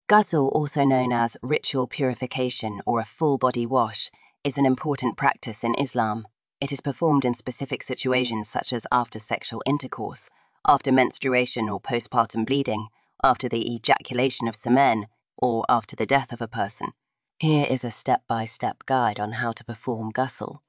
Ghusl, also known as ritual purification or a full-body wash, is an important practice in Islam. It is performed in specific situations such as after sexual intercourse, after menstruation or postpartum bleeding, after the ejaculation of semen, or after the death of a person. Here is a step-by-step guide on how to perform ghusl.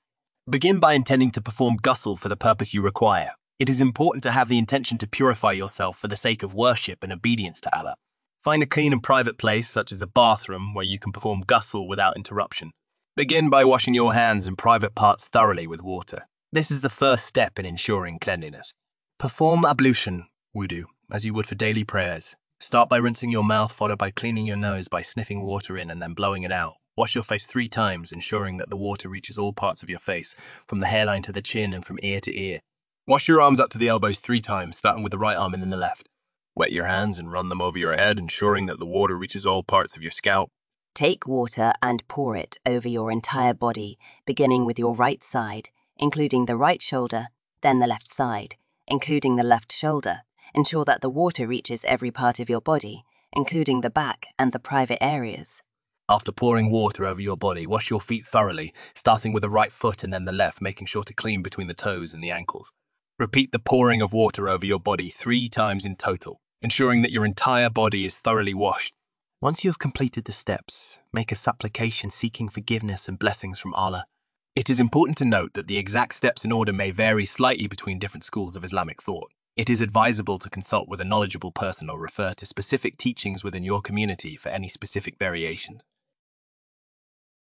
Begin by intending to perform ghusl for the purpose you require. It is important to have the intention to purify yourself for the sake of worship and obedience to Allah. Find a clean and private place, such as a bathroom, where you can perform ghusl without interruption. Begin by washing your hands and private parts thoroughly with water. This is the first step in ensuring cleanliness. Perform ablution, wudu, as you would for daily prayers. Start by rinsing your mouth, followed by cleaning your nose by sniffing water in and then blowing it out. Wash your face 3 times, ensuring that the water reaches all parts of your face, from the hairline to the chin and from ear to ear. Wash your arms up to the elbows 3 times, starting with the right arm and then the left. Wet your hands and run them over your head, ensuring that the water reaches all parts of your scalp. Take water and pour it over your entire body, beginning with your right side, including the right shoulder, then the left side, including the left shoulder. Ensure that the water reaches every part of your body, including the back and the private areas. After pouring water over your body, wash your feet thoroughly, starting with the right foot and then the left, making sure to clean between the toes and the ankles. Repeat the pouring of water over your body 3 times in total, ensuring that your entire body is thoroughly washed. Once you have completed the steps, make a supplication seeking forgiveness and blessings from Allah. It is important to note that the exact steps in order may vary slightly between different schools of Islamic thought. It is advisable to consult with a knowledgeable person or refer to specific teachings within your community for any specific variations.